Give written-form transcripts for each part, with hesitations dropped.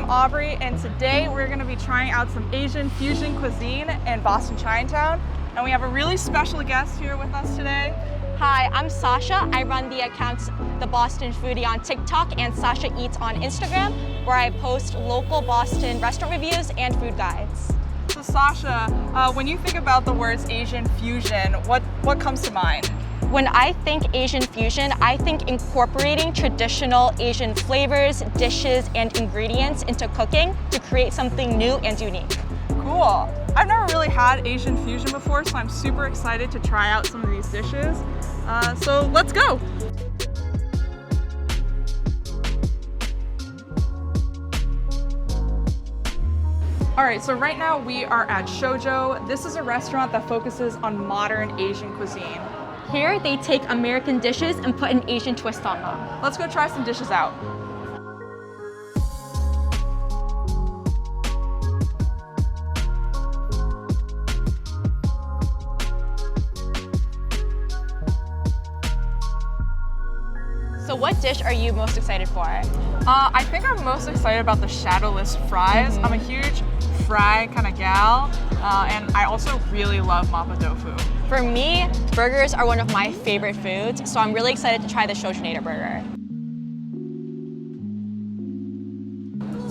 Aubrey, and today we're going to be trying out some Asian fusion cuisine in Boston Chinatown. And we have a really special guest here with us today. Hi, I'm Sasha. I run the accounts The Boston Foodie on TikTok and Sacha Eats on Instagram, where I post local Boston restaurant reviews and food guides. So Sasha, when you think about the words Asian fusion, what comes to mind? When I think Asian fusion, I think incorporating traditional Asian flavors, dishes, and ingredients into cooking to create something new and unique. Cool. I've never really had Asian fusion before, so I'm super excited to try out some of these dishes. So let's go. All right, so right now we are at Shojo. This is a restaurant that focuses on modern Asian cuisine. Here, they take American dishes and put an Asian twist on them. Let's go try some dishes out. So what dish are you most excited for? I think I'm most excited about the shadowless fries. I'm a huge fry kind of gal, and I also really love mapo tofu. For me, burgers are one of my favorite foods, so I'm really excited to try the shojonator burger.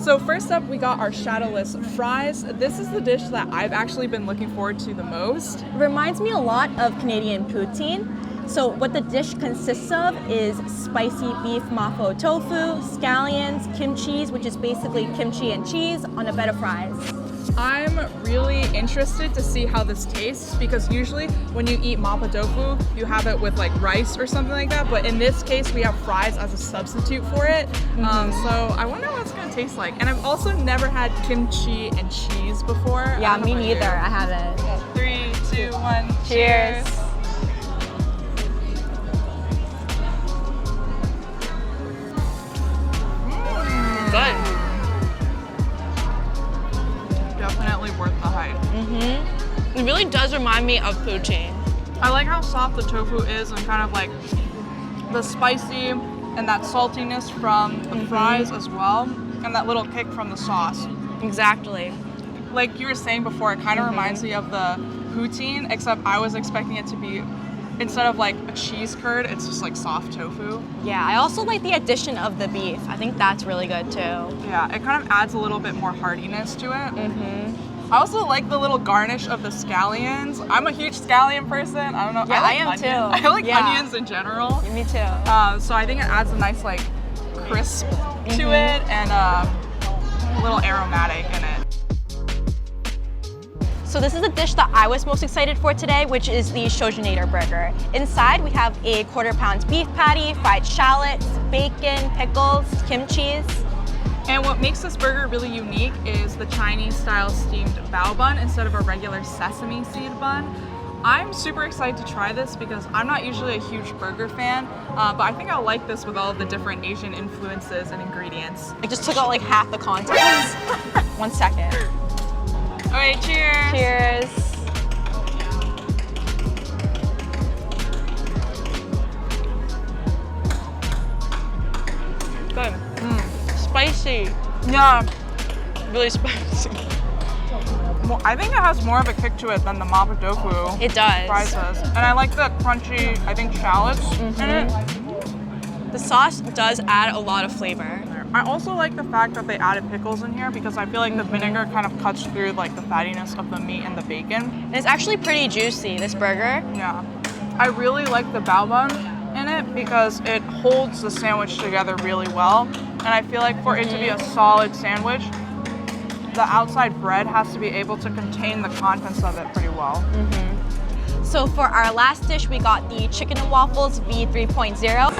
So first up, we got our shadowless fries. This is the dish that I've actually been looking forward to the most. It reminds me a lot of Canadian poutine. So what the dish consists of is spicy beef mapo tofu, scallions, kimchi, which is basically kimchi and cheese, on a bed of fries. I'm really interested to see how this tastes because usually when you eat mapo tofu, you have it with like rice or something like that. But in this case, we have fries as a substitute for it. So I wonder what it's gonna taste like. And I've also never had kimchi and cheese before. Yeah, me neither. I haven't. 3, 2, 1. Cheers. Good. Definitely worth the hype. It really does remind me of poutine. I like how soft the tofu is and kind of like the spicy and that saltiness from the fries as well, and that little kick from the sauce. Exactly. Like you were saying before, it kind of reminds me of the poutine, except I was expecting it to be, instead of like a cheese curd, it's just like soft tofu. Yeah, I also like the addition of the beef. I think that's really good too. Yeah, it kind of adds a little bit more heartiness to it. I also like the little garnish of the scallions. I'm a huge scallion person. I don't know. Yeah, I like am onions. too. I like onions in general. Me too. So I think it adds a nice like crisp to it and a little aromatic in it. So this is the dish that I was most excited for today, which is the shojonator burger. Inside we have a 1/4 pound beef patty, fried shallots, bacon, pickles, kimchi. And what makes this burger really unique is the Chinese style steamed bao bun instead of a regular sesame seed bun. I'm super excited to try this because I'm not usually a huge burger fan, but I think I'll like this with all of the different Asian influences and ingredients. I just took out like half the contents. 1 second. All right, cheers. Cheers. Good. Spicy. Yeah. Really spicy. Well, I think it has more of a kick to it than the mapo tofu. It does. Fries does. And I like the crunchy, I think, shallots in it. The sauce does add a lot of flavor. I also like the fact that they added pickles in here because I feel like the vinegar kind of cuts through like the fattiness of the meat and the bacon. And it's actually pretty juicy, this burger. Yeah. I really like the bao bun in it because it holds the sandwich together really well. And I feel like for it to be a solid sandwich, the outside bread has to be able to contain the contents of it pretty well. So for our last dish, we got the chicken and waffles V3.0.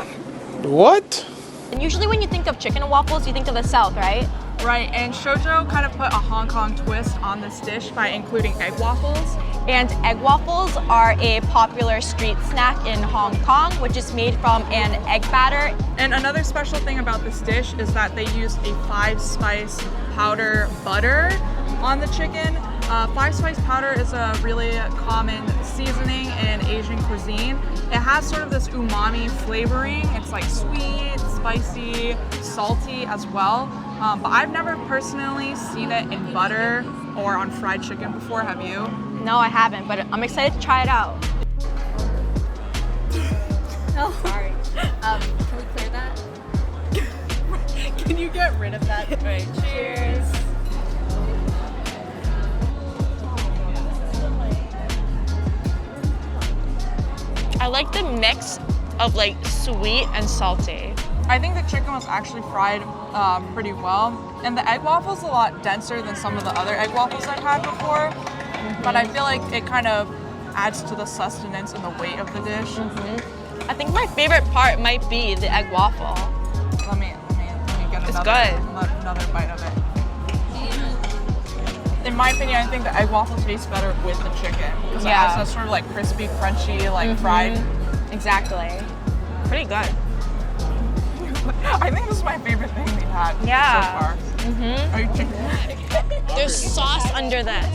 What? And usually when you think of chicken and waffles, you think of the South, right? Right, and Shojo kind of put a Hong Kong twist on this dish by including egg waffles. And egg waffles are a popular street snack in Hong Kong, which is made from an egg batter. And another special thing about this dish is that they used a 5-spice powder butter on the chicken. 5-spice powder is a really common seasoning in Asian cuisine. It has sort of this umami flavoring. It's like sweet, spicy, salty as well. But I've never personally seen it in butter or on fried chicken before. Have you? No, I haven't, but I'm excited to try it out. Oh, sorry. Can we clear that? Can you get rid of that? Right, cheers. I like the mix of like sweet and salty. I think the chicken was actually fried pretty well. And the egg waffle's a lot denser than some of the other egg waffles I've had before. But I feel like it kind of adds to the sustenance and the weight of the dish. I think my favorite part might be the egg waffle. Let me get It's another bite of it. In my opinion, I think the egg waffle tastes better with the chicken because it has that sort of like crispy, crunchy, like fried. Exactly. Pretty good. I think this is my favorite thing we've had so far. Are you chicken? There's sauce under this.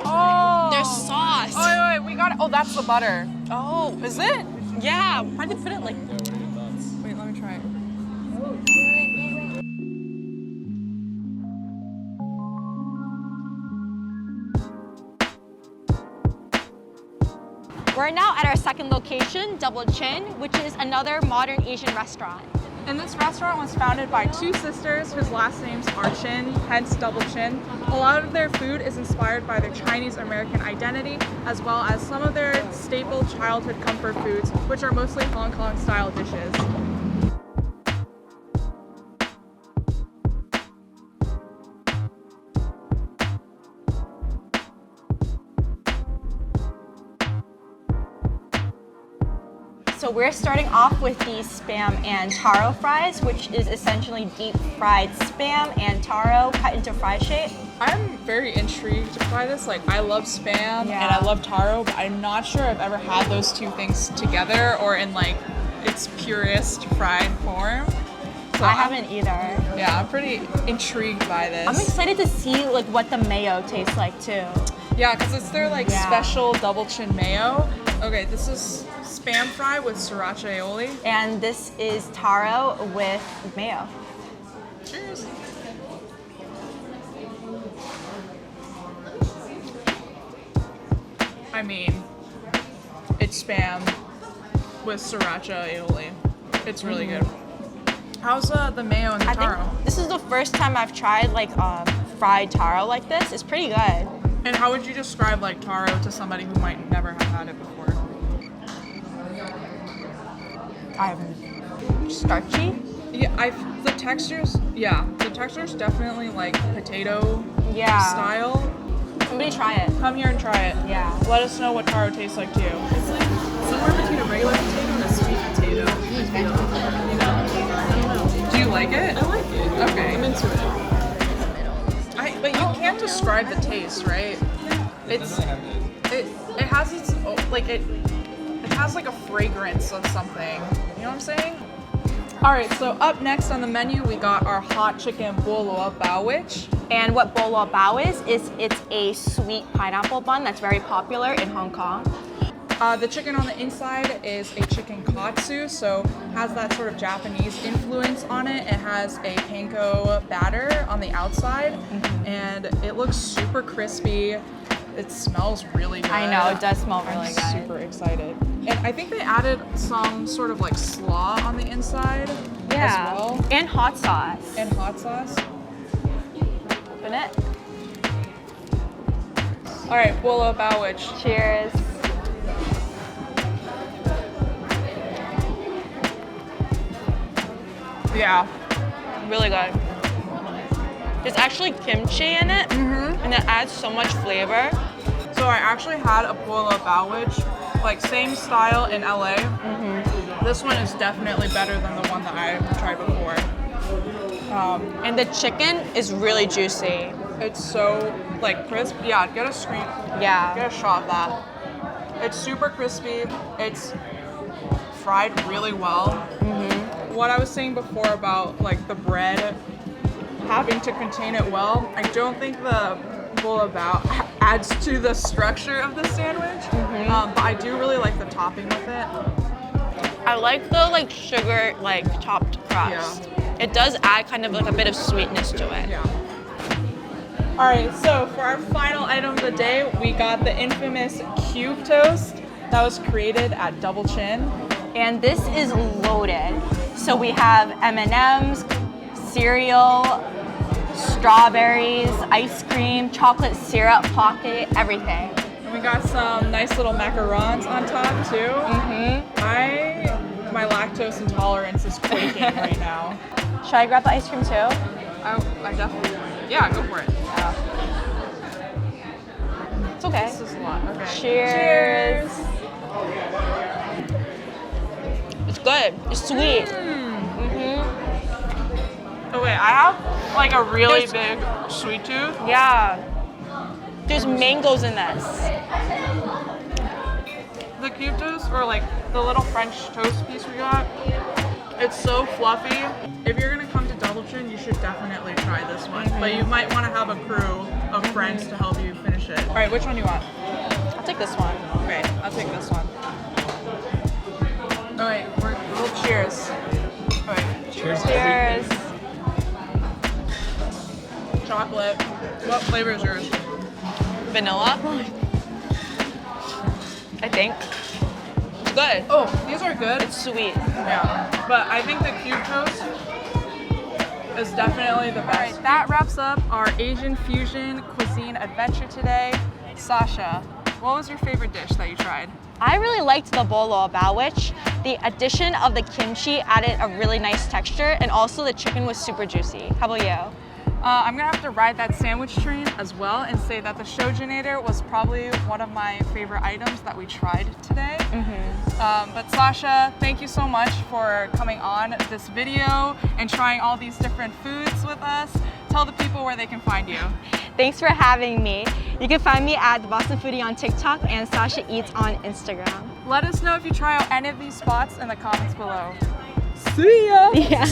Oh. There's sauce. Oh, wait, we got it. Oh, that's the butter. Oh, Is it? yeah. Why'd they put it like? Wait, let me try it. We're now at our second location, Double Chin, which is another modern Asian restaurant. And this restaurant was founded by two sisters whose last names are Chin, hence Double Chin. A lot of their food is inspired by their Chinese American identity, as well as some of their staple childhood comfort foods, which are mostly Hong Kong style dishes. So we're starting off with the Spam and taro fries, which is essentially deep fried Spam and taro cut into fry shape. I'm very intrigued by this. Like, I love Spam and I love taro, but I'm not sure I've ever had those two things together or in like its purest fried form. So I haven't either. Yeah, I'm pretty intrigued by this. I'm excited to see like what the mayo tastes like too. Yeah, because it's their like special Double Chin mayo. Okay, this is Spam fry with sriracha aioli. And this is taro with mayo. Cheers. I mean, it's Spam with sriracha aioli. It's really good. How's the mayo and the I taro? think this is the first time I've tried like fried taro like this. It's pretty good. And how would you describe like taro to somebody who might never have had it before? Starchy. Yeah, the texture's definitely like potato style. Somebody try it. Come here and try it. Yeah. Let us know what taro tastes like to you. It's like somewhere between a regular potato and a sweet potato. You know? I don't know. Do you like it? I like it. Okay. I'm into it. But you can't describe the taste, right? It has its like it has like a fragrance of something. You know what I'm saying? All right, so up next on the menu, we got our hot chicken boluobao-wich. And what boluobao is it's a sweet pineapple bun that's very popular in Hong Kong. The chicken on the inside is a chicken katsu, so has that sort of Japanese influence on it. It has a panko batter on the outside, and it looks super crispy. It smells really good. I know, it does smell really I'm good. super excited. And I think they added some sort of like slaw on the inside as well. And hot sauce. And hot sauce. Open it. All right, boluobao-wich. Cheers. Yeah. Really good. There's actually kimchi in it, and it adds so much flavor. So I actually had a boluobao-wich, like same style in LA. This one is definitely better than the one that I tried before. And the chicken is really juicy. It's so like crisp. Yeah, get a screen. Yeah. Get a shot of that. It's super crispy. It's fried really well. What I was saying before about like the bread having to contain it well, I don't think the boluobao adds to the structure of the sandwich. But I do really like the topping with it. I like the like sugar like topped crust. Yeah. It does add kind of like a bit of sweetness to it. Yeah. All right, so for our final item of the day, we got the infamous cube toast that was created at Double Chin. And this is loaded. So we have M&Ms, cereal, strawberries, ice cream, chocolate syrup, pocket, everything. And we got some nice little macarons on top too. My lactose intolerance is quaking right now. Should I grab the ice cream too? I definitely, yeah, go for it. It's okay. This is a lot. Okay. Cheers. It's good. It's sweet. Okay, I have like a really big sweet tooth. Yeah. There's mangoes in this. The cube toast, or like the little French toast piece we got, it's so fluffy. If you're gonna come to Double Chin, you should definitely try this one. But you might want to have a crew of friends to help you finish it. All right, which one do you want? I'll take this one. Okay, I'll take this one. All right, we'll cheers. All right, cheers. Cheers. Chocolate. What flavor is yours? Vanilla. I think. It's good. Oh, these are good. It's sweet. Yeah, but I think the cube toast is definitely the best. All right, that wraps up our Asian fusion cuisine adventure today. Sasha, what was your favorite dish that you tried? I really liked the boluobao-wich. The addition of the kimchi added a really nice texture, and also the chicken was super juicy. How about you? I'm gonna have to ride that sandwich train as well and say that the shojonator was probably one of my favorite items that we tried today. But Sasha, thank you so much for coming on this video and trying all these different foods with us. Tell the people where they can find you. Thanks for having me. You can find me at the Boston Foodie on TikTok and Sasha Eats on Instagram. Let us know if you try out any of these spots in the comments below. See ya! Yeah.